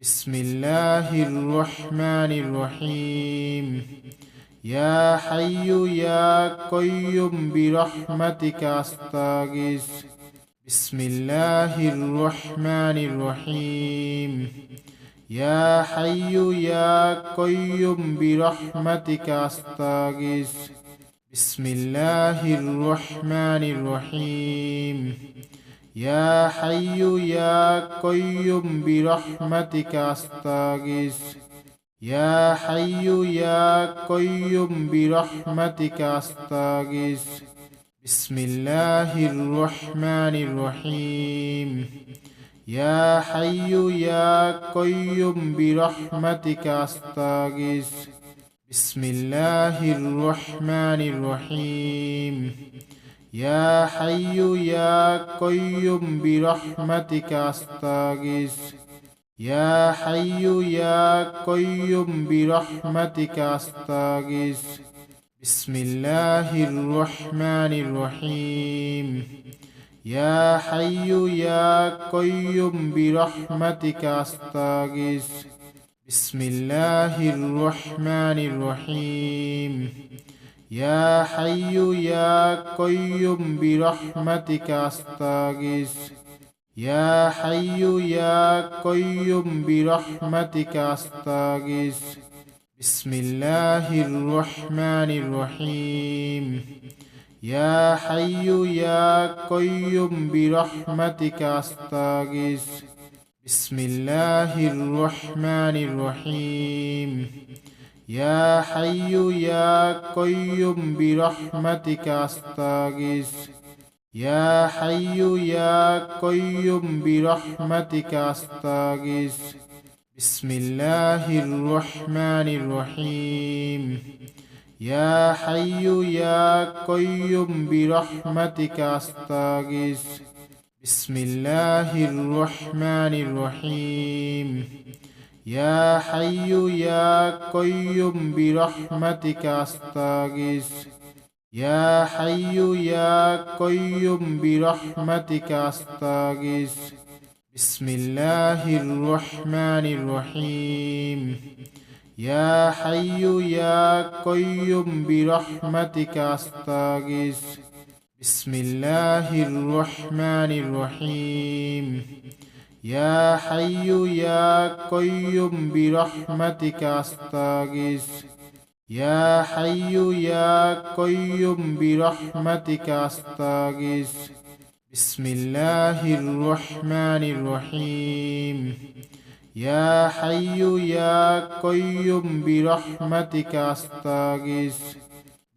بسم الله الرحمن الرحيم يا حي يا قيوم برحمتك أستغيث بسم الله الرحمن الرحيم يا حي يا قيوم برحمتك أستغيث بسم الله الرحمن الرحيم يا حي يا قيوم برحمتك أستغيث يا حي يا قيوم برحمتك أستغيث بسم الله الرحمن الرحيم يا حي يا قيوم برحمتك أستغيث بسم الله الرحمن الرحيم يا حي يا قيوم برحمتك أستغيث يا حي يا قيوم برحمتك أستغيث بسم الله الرحمن الرحيم يا حي يا قيوم برحمتك أستغيث بسم الله الرحمن الرحيم يا حي يا قيوم برحمتك أستغيث يا حي يا قيوم برحمتك أستغيث بسم الله الرحمن الرحيم يا حي يا قيوم برحمتك أستغيث بسم الله الرحمن الرحيم يا حي يا قيوم برحمتك أستغيث يا حي يا قيوم برحمتك أستغيث بسم الله الرحمن الرحيم يا حي يا قيوم برحمتك أستغيث بسم الله الرحمن الرحيم يا حي يا قيوم برحمتك أستغيث يا حي يا قيوم برحمتك أستغيث بسم الله الرحمن الرحيم يا حي يا قيوم برحمتك أستغيث بسم الله الرحمن الرحيم يا حي يا قيوم برحمتك أستغيث يا حي يا قيوم برحمتك أستغيث بسم الله الرحمن الرحيم يا حي يا قيوم برحمتك أستغيث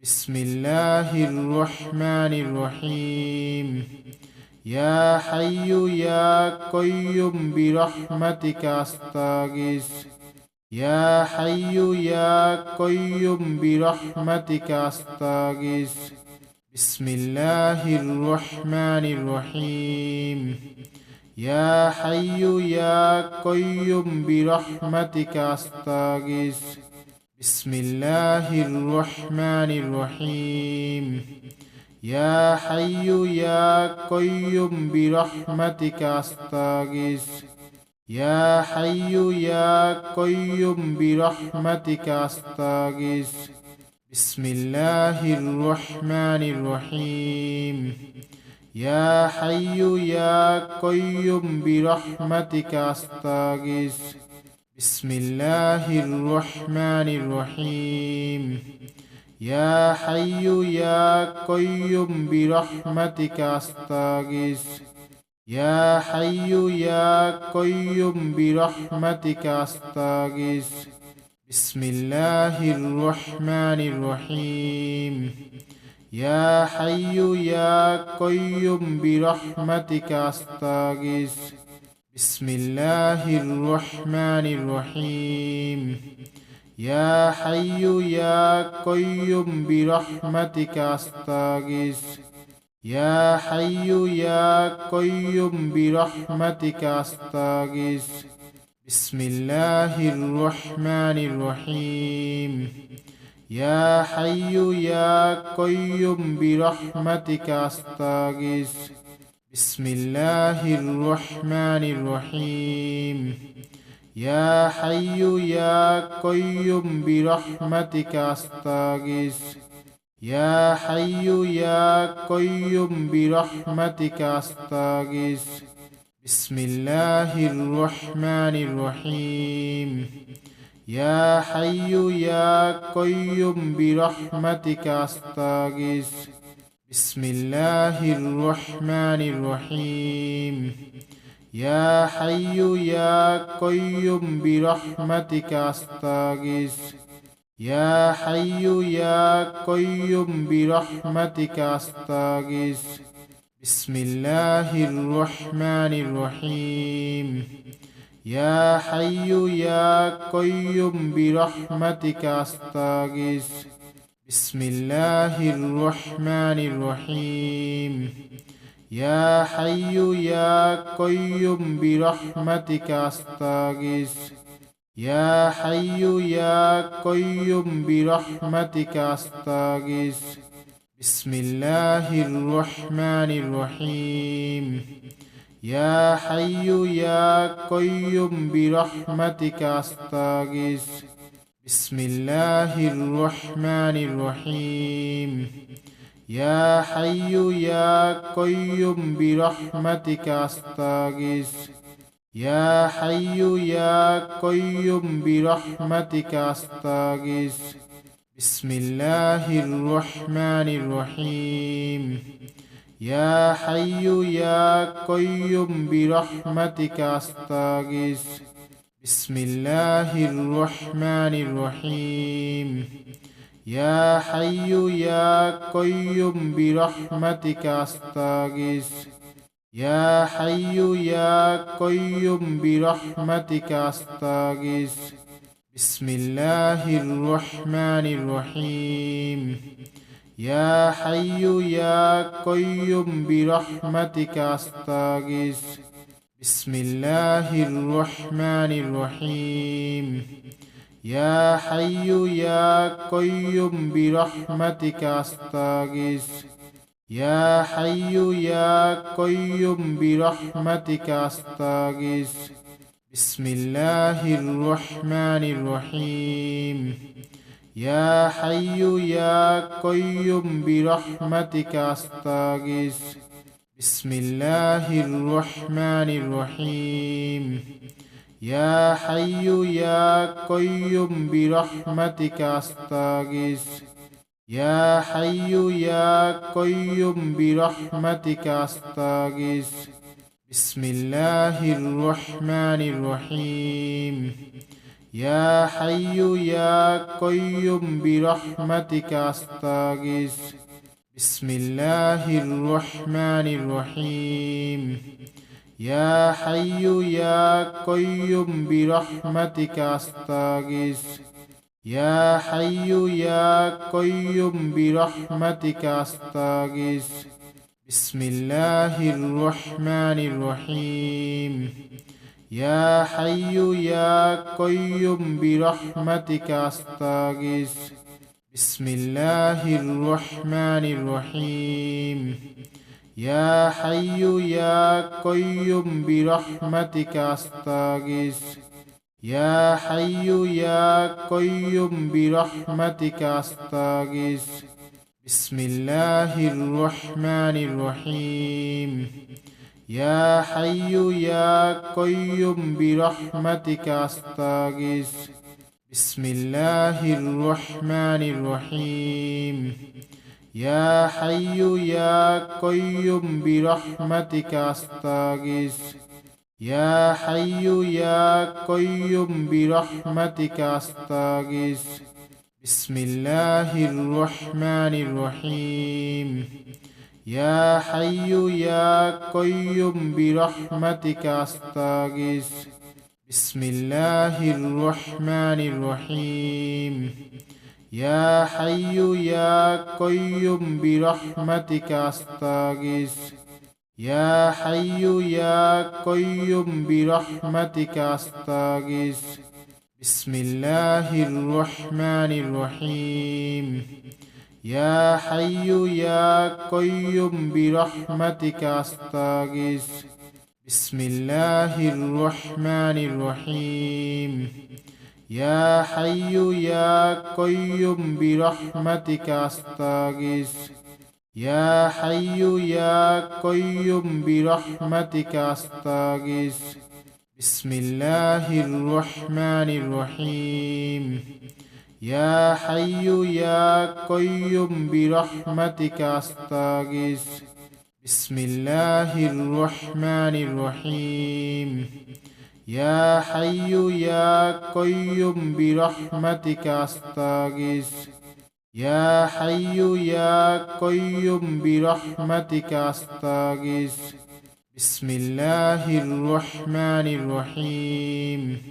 بسم الله الرحمن الرحيم يا حي يا قيوم برحمتك أستغيث يا حي يا قيوم برحمتك أستغيث بسم الله الرحمن الرحيم يا حي يا قيوم برحمتك أستغيث بسم الله الرحمن الرحيم يا حي يا قيوم برحمتك أستغيث يا حي يا قيوم برحمتك أستغيث بسم الله الرحمن الرحيم يا حي يا قيوم برحمتك أستغيث بسم الله الرحمن الرحيم يا حي يا قيوم برحمتك أستغيث يا حي يا قيوم برحمتك أستغيث بسم الله الرحمن الرحيم يا حي يا قيوم برحمتك أستغيث بسم الله الرحمن الرحيم يا حي يا قيوم برحمتك أستغيث يا حي يا قيوم برحمتك أستغيث بسم الله الرحمن الرحيم يا حي يا قيوم برحمتك أستغيث بسم الله الرحمن الرحيم يا حي يا قيوم برحمتك أستغيث يا حي يا قيوم برحمتك أستغيث بسم الله الرحمن الرحيم يا حي يا قيوم برحمتك أستغيث بسم الله الرحمن الرحيم يا حي يا قيوم برحمتك أستغيث يا حي يا قيوم برحمتك أستغيث بسم الله الرحمن الرحيم يا حي يا قيوم برحمتك أستغيث بسم الله الرحمن الرحيم يا حي يا قيوم برحمتك أستغيث يا حي يا قيوم برحمتك أستغيث بسم الله الرحمن الرحيم يا حي يا قيوم برحمتك أستغيث بسم الله الرحمن الرحيم يا حي يا قيوم برحمتك أستغيث يا حي يا قيوم برحمتك أستغيث بسم الله الرحمن الرحيم يا حي يا قيوم برحمتك أستغيث بسم الله الرحمن الرحيم يا حي يا قيوم برحمتك أستغيث يا حي يا قيوم برحمتك أستغيث بسم الله الرحمن الرحيم يا حي يا قيوم برحمتك أستغيث بسم الله الرحمن الرحيم يا حي يا قيوم برحمتك أستغيث يا حي يا قيوم برحمتك أستغيث بسم الله الرحمن الرحيم يا حي يا قيوم برحمتك أستغيث بسم الله الرحمن الرحيم يا حي يا قيوم برحمتك أستغيث يا حي يا قيوم برحمتك أستغيث بسم الله الرحمن الرحيم يا حي يا قيوم برحمتك أستغيث بسم الله الرحمن الرحيم يا حي يا قيوم برحمتك أستغيث يا حي يا قيوم برحمتك أستغيث بسم الله الرحمن الرحيم يا حي يا قيوم برحمتك أستغيث بسم الله الرحمن الرحيم يا حي يا قيوم برحمتك أستغيث يا حي يا قيوم برحمتك أستغيث بسم الله الرحمن الرحيم يا حي يا قيوم برحمتك أستغيث بسم الله الرحمن الرحيم يا حي يا قيوم برحمتك أستغيث يا حي يا قيوم برحمتك أستغيث بسم الله الرحمن الرحيم يا حي يا قيوم برحمتك أستغيث بسم الله الرحمن الرحيم يا حي يا قيوم برحمتك أستغيث يا حي يا قيوم برحمتك أستغيث بسم الله الرحمن الرحيم يا حي يا قيوم برحمتك أستغيث بسم الله الرحمن الرحيم يا حي يا قيوم برحمتك أستغيث يا حي يا قيوم برحمتك أستغيث بسم الله الرحمن الرحيم يا حي يا قيوم برحمتك أستغيث بسم الله الرحمن الرحيم يا حي يا قيوم برحمتك أستغيث يا حي يا قيوم برحمتك أستغيث بسم الله الرحمن الرحيم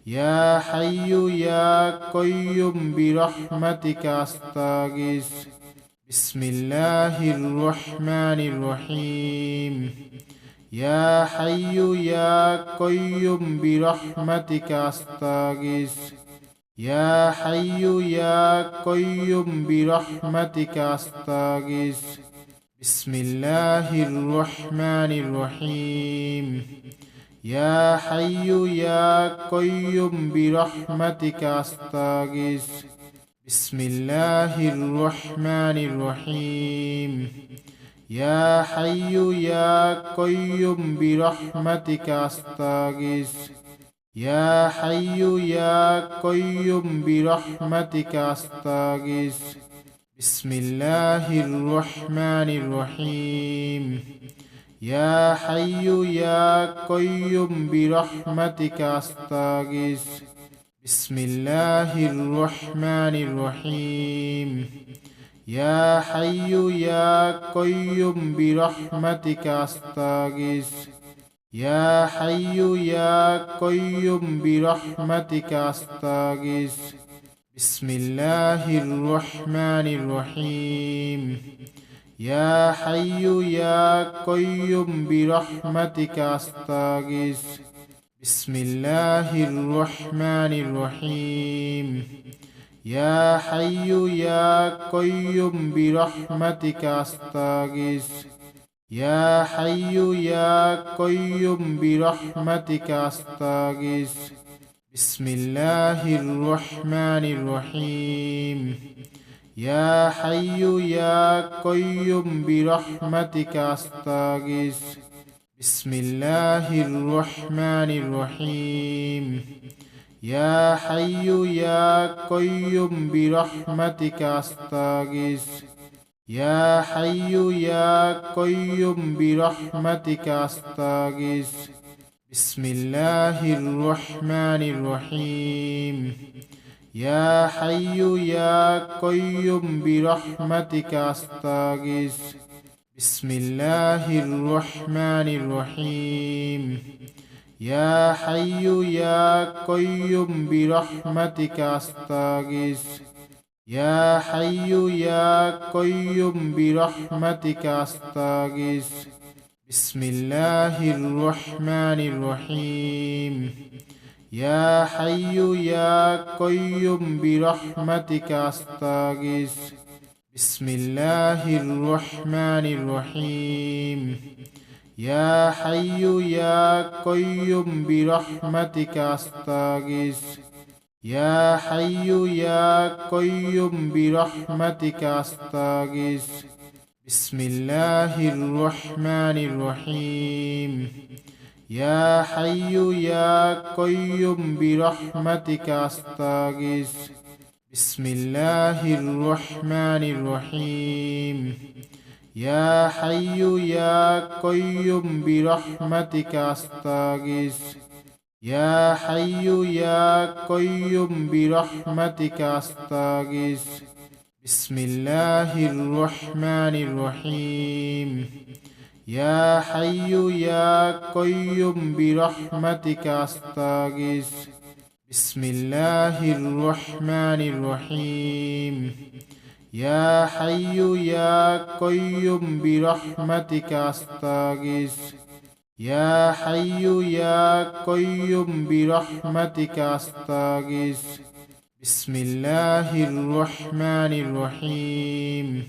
يا حي يا قيوم برحمتك أستغيث بسم الله الرحمن الرحيم يا حي يا قيوم برحمتك أستغيث يا حي يا قيوم برحمتك أستغيث بسم الله الرحمن الرحيم يا حي يا قيوم برحمتك أستغيث بسم الله الرحمن الرحيم يا حي يا قيوم برحمتك أستغيث يا حي يا قيوم برحمتك أستغيث بسم الله الرحمن الرحيم يا حي يا قيوم برحمتك أستغيث بسم الله الرحمن الرحيم يا حي يا قيوم برحمتك أستغيث يا حي يا قيوم برحمتك أستغيث بسم الله الرحمن الرحيم يا حي يا قيوم برحمتك أستغيث بسم الله الرحمن الرحيم يا حي يا قيوم برحمتك أستغيث يا حي يا قيوم برحمتك أستغيث بسم الله الرحمن الرحيم يا حي يا قيوم برحمتك أستغيث بسم الله الرحمن الرحيم يا حي يا قيوم برحمتك أستغيث يا حي يا قيوم برحمتك أستغيث بسم الله الرحمن الرحيم يا حي يا قيوم برحمتك أستغيث بسم الله الرحمن الرحيم يا حي يا قيوم برحمتك أستغيث يا حي يا قيوم برحمتك أستغيث بسم الله الرحمن الرحيم يا حي يا قيوم برحمتك أستغيث بسم الله الرحمن الرحيم يا حي يا قيوم برحمتك أستغيث يا حي يا قيوم برحمتك أستغيث بسم الله الرحمن الرحيم يا حي يا قيوم برحمتك أستغيث بسم الله الرحمن الرحيم يا حي يا قيوم برحمتك أستغيث يا حي يا قيوم برحمتك أستغيث بسم الله الرحمن الرحيم يا حي يا قيوم برحمتك أستغيث بسم الله الرحمن الرحيم يا حي يا قيوم برحمتك أستغيث يا حي يا قيوم برحمتك أستغيث بسم الله الرحمن الرحيم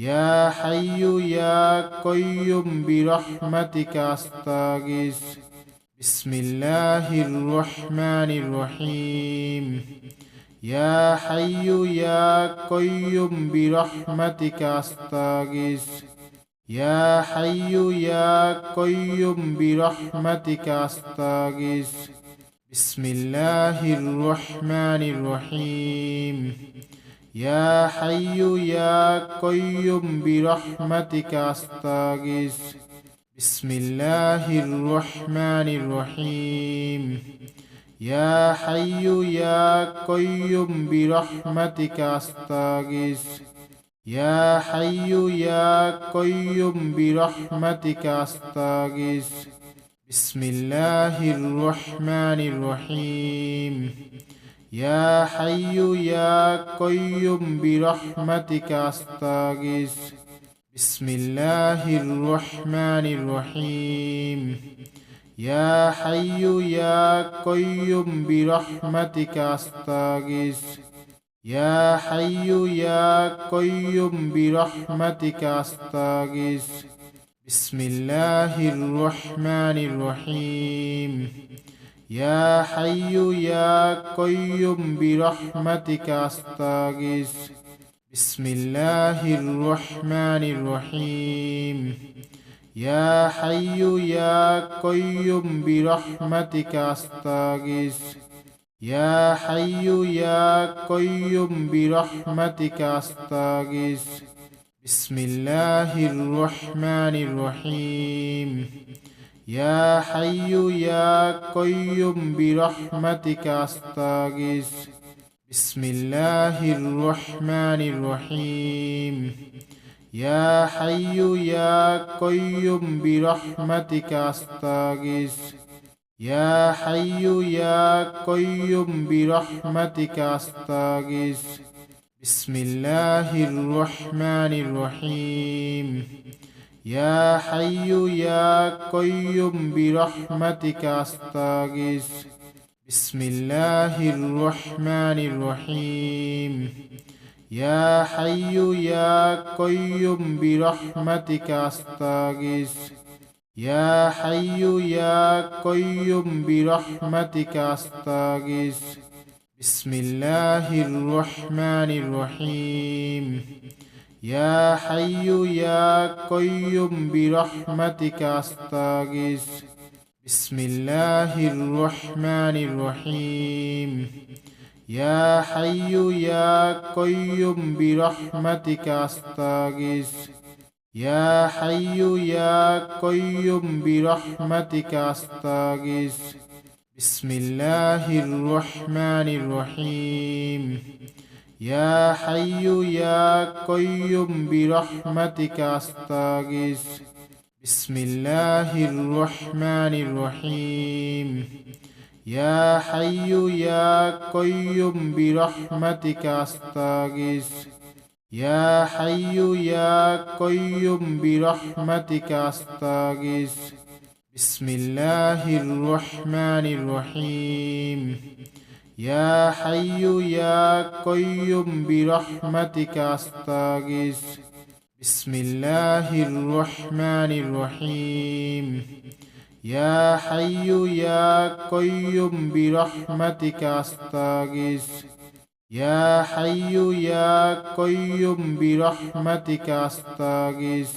يا حي يا قيوم برحمتك أستغيث بسم الله الرحمن الرحيم يا حي يا قيوم برحمتك أستغيث يا حي يا قيوم برحمتك أستغيث بسم الله الرحمن الرحيم يا حي يا قيوم برحمتك أستغيث بسم الله الرحمن الرحيم يا حي يا قيوم برحمتك أستغيث يا حي يا قيوم برحمتك أستغيث بسم الله الرحمن الرحيم يا حي يا قيوم برحمتك أستغيث بسم الله الرحمن الرحيم يا حي يا قيوم برحمتك أستغيث يا حي يا قيوم برحمتك أستغيث بسم الله الرحمن الرحيم يا حي يا قيوم برحمتك أستغيث بسم الله الرحمن الرحيم يا حي يا قيوم برحمتك أستغيث يا حي يا قيوم برحمتك أستغيث بسم الله الرحمن الرحيم يا حي يا قيوم برحمتك أستغيث بسم الله الرحمن الرحيم يا حي يا قيوم برحمتك أستغيث يا حي يا قيوم برحمتك أستغيث بسم الله الرحمن الرحيم يا حي يا قيوم برحمتك أستغيث بسم الله الرحمن الرحيم يا حي يا قيوم برحمتك أستغيث يا حي يا قيوم برحمتك أستغيث بسم الله الرحمن الرحيم يا حي يا قيوم برحمتك أستغيث بسم الله الرحمن الرحيم يا حي يا قيوم برحمتك أستغيث يا حي يا قيوم برحمتك أستغيث بسم الله الرحمن الرحيم يا حي يا قيوم برحمتك أستغيث بسم الله الرحمن الرحيم يا حي يا قيوم برحمتك أستغيث يا حي يا قيوم برحمتك أستغيث بسم الله الرحمن الرحيم يا حي يا قيوم برحمتك أستغيث بسم الله الرحمن الرحيم يا حي يا قيوم برحمتك أستغيث يا حي يا قيوم برحمتك أستغيث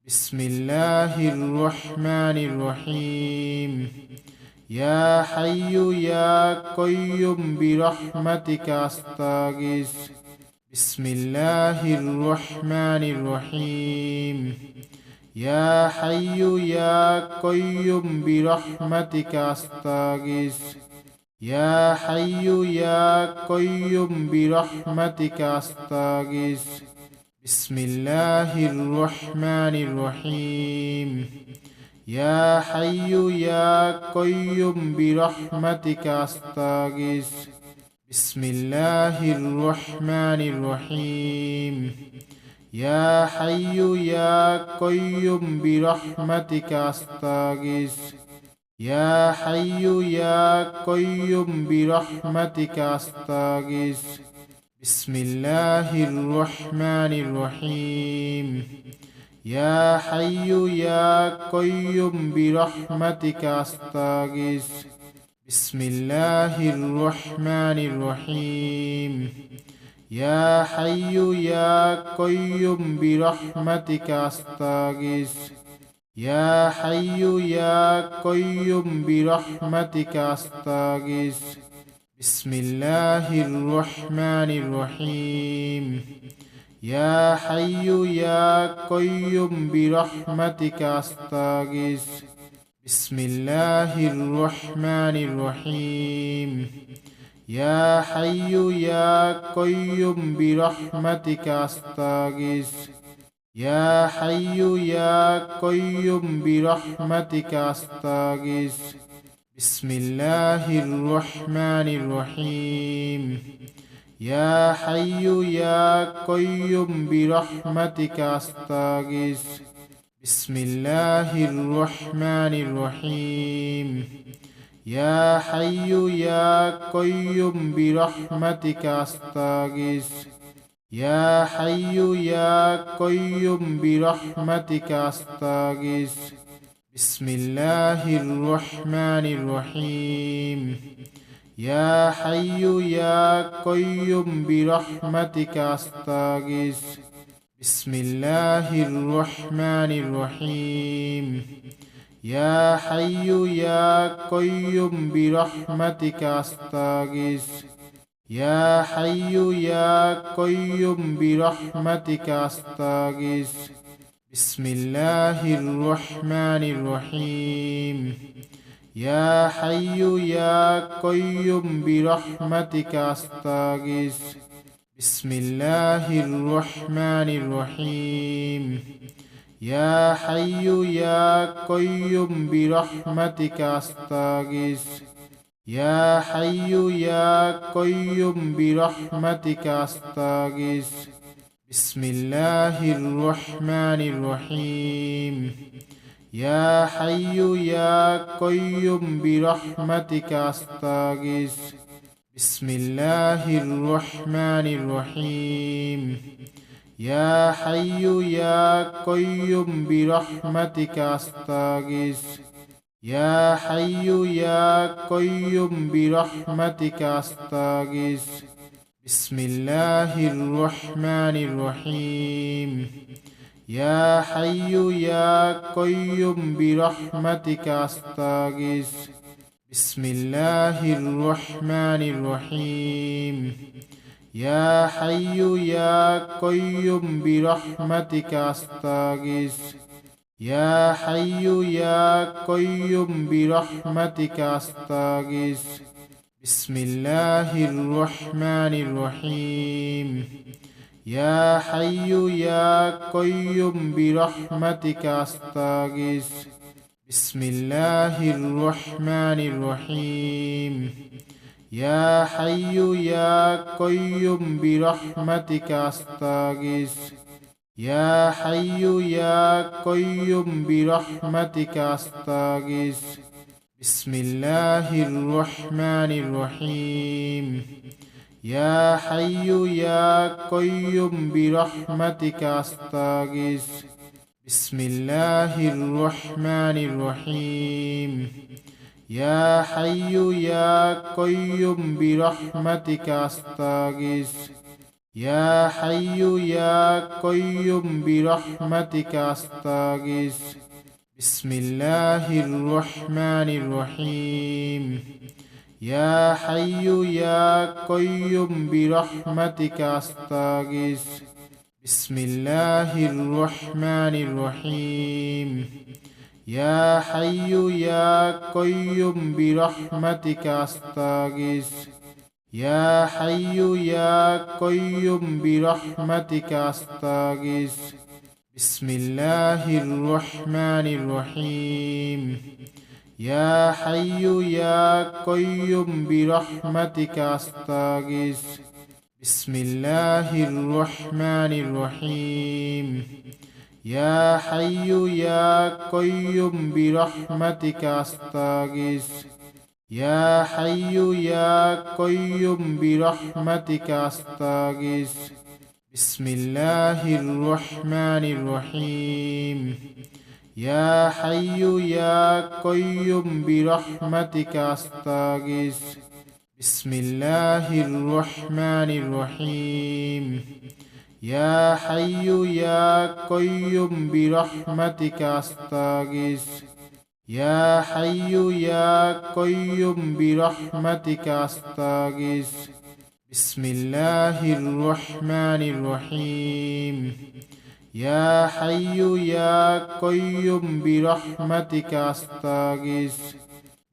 بسم الله الرحمن الرحيم يا حي يا قيوم برحمتك أستغيث بسم الله الرحمن الرحيم يا حي يا قيوم برحمتك أستغيث يا حي يا قيوم برحمتك أستغيث بسم الله الرحمن الرحيم يا حي يا قيوم برحمتك أستغيث بسم الله الرحمن الرحيم يا حي يا قيوم برحمتك أستغيث يا حي يا قيوم برحمتك أستغيث بسم الله الرحمن الرحيم يا حي يا قيوم برحمتك أستغيث بسم الله الرحمن الرحيم يا حي يا قيوم برحمتك أستغيث يا حي يا قيوم برحمتك أستغيث بسم الله الرحمن الرحيم يا حي يا قيوم برحمتك أستغيث بسم الله الرحمن الرحيم يا حي يا قيوم برحمتك أستغيث يا حي يا قيوم برحمتك أستغيث بسم الله الرحمن الرحيم يا حي يا قيوم برحمتك أستغيث بسم الله الرحمن الرحيم يا حي يا قيوم برحمتك أستغيث يا حي يا قيوم برحمتك أستغيث بسم الله الرحمن الرحيم يا حي يا قيوم برحمتك أستغيث بسم الله الرحمن الرحيم يا حي يا قيوم برحمتك أستغيث يا حي يا قيوم برحمتك أستغيث بسم الله الرحمن الرحيم يا حي يا قيوم برحمتك أستغيث بسم الله الرحمن الرحيم يا حي يا قيوم برحمتك أستغيث يا حي يا قيوم برحمتك أستغيث بسم الله الرحمن الرحيم يا حي يا قيوم برحمتك أستغيث بسم الله الرحمن الرحيم يا حي يا قيوم برحمتك أستغيث يا حي يا قيوم برحمتك أستغيث بسم الله الرحمن الرحيم يا حي يا قيوم برحمتك أستغيث بسم الله الرحمن الرحيم يا حي يا قيوم برحمتك أستغيث يا حي يا قيوم برحمتك أستغيث بسم الله الرحمن الرحيم يا حي يا قيوم برحمتك أستغيث بسم الله الرحمن الرحيم يا حي يا قيوم برحمتك أستغيث يا حي يا قيوم برحمتك أستغيث بسم الله الرحمن الرحيم يا حي يا قيوم برحمتك أستغيث بسم الله الرحمن الرحيم يا حي يا قيوم برحمتك أستغيث يا حي يا قيوم برحمتك أستغيث بسم الله الرحمن الرحيم يا حي يا قيوم برحمتك أستغيث بسم الله الرحمن الرحيم يا حي يا قيوم برحمتك أستغيث يا حي يا قيوم برحمتك أستغيث بسم الله الرحمن الرحيم يا حي يا قيوم برحمتك أستغيث بسم الله الرحمن الرحيم يا حي يا قيوم برحمتك أستغيث يا حي يا قيوم برحمتك أستغيث بسم الله الرحمن الرحيم يا حي يا قيوم برحمتك أستغيث بسم الله الرحمن الرحيم يا حي يا قيوم برحمتك أستغيث يا حي يا قيوم برحمتك أستغيث بسم الله الرحمن الرحيم يا حي يا قيوم برحمتك أستغيث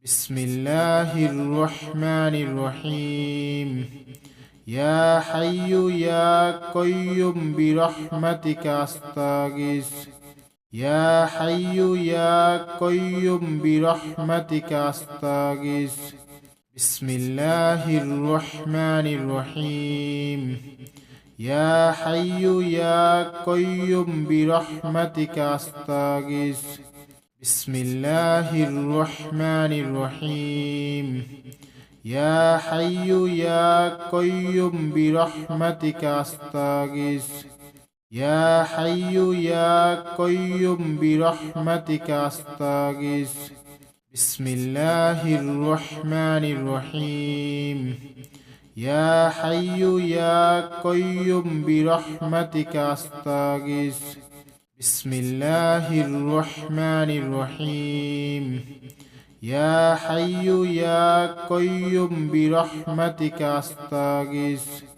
بسم الله الرحمن الرحيم يا حي يا قيوم برحمتك أستغيث يا حي يا قيوم برحمتك أستغيث بسم الله الرحمن الرحيم يا حي يا قيوم برحمتك أستغيث بسم الله الرحمن الرحيم يا حي يا قيوم برحمتك أستغيث يا حي يا قيوم برحمتك أستغيث بسم الله الرحمن الرحيم يا حي يا قيوم برحمتك أستغيث بسم الله الرحمن الرحيم يا حي يا قيوم برحمتك أستغيث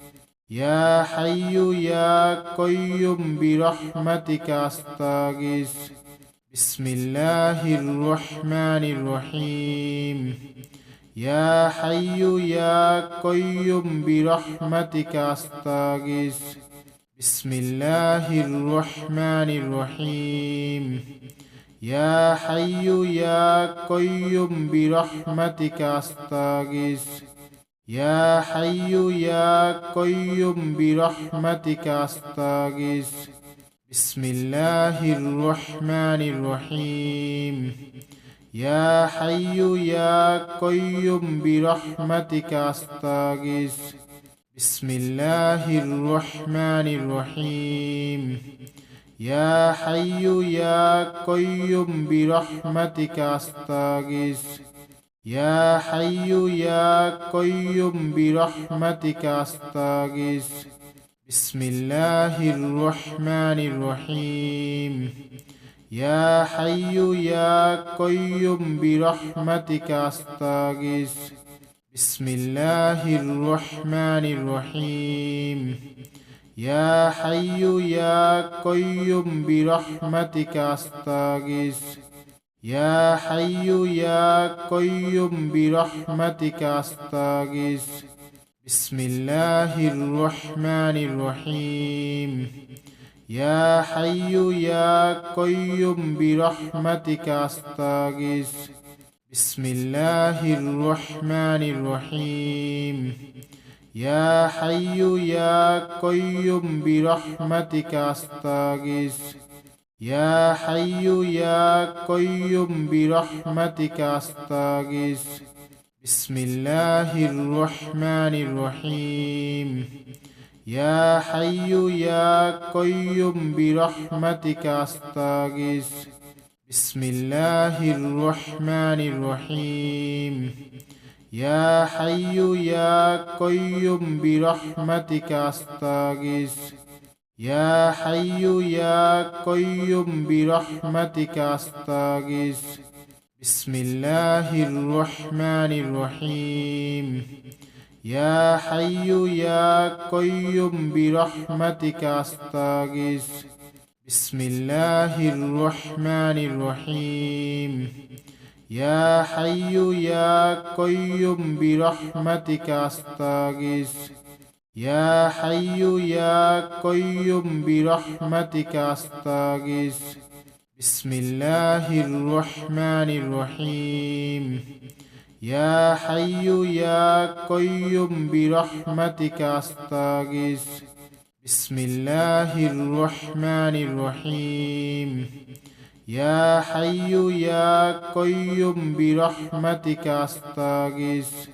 يا حي يا قيوم برحمتك أستغيث بسم الله الرحمن الرحيم يا حي يا قيوم برحمتك أستغيث بسم الله الرحمن الرحيم يا حي يا قيوم برحمتك أستغيث يا حي يا قيوم برحمتك أستغيث بسم الله الرحمن الرحيم يا حي يا قيوم برحمتك أستغيث بسم الله الرحمن الرحيم يا حي يا قيوم برحمتك أستغيث يا حي يا قيوم برحمتك أستغيث بسم الله الرحمن الرحيم يا حي يا قيوم برحمتك أستغيث بسم الله الرحمن الرحيم يا حي يا قيوم برحمتك أستغيث يا حي يا قيوم برحمتك أستغيث بسم الله الرحمن الرحيم يا حي يا قيوم برحمتك أستغيث بسم الله الرحمن الرحيم يا حي يا قيوم برحمتك أستغيث يا حي يا قيوم برحمتك أستغيث بسم الله الرحمن الرحيم يا حي يا قيوم برحمتك أستغيث بسم الله الرحمن الرحيم يا حي يا قيوم برحمتك أستغيث يا حي يا قيوم برحمتك أستغيث بسم الله الرحمن الرحيم يا حي يا قيوم برحمتك أستغيث بسم الله الرحمن الرحيم يا حي يا قيوم برحمتك أستغيث يا حي يا قيوم برحمتك أستغيث بسم الله الرحمن الرحيم يا حي يا قيوم برحمتك أستغيث بسم الله الرحمن الرحيم يا حي يا قيوم برحمتك أستغيث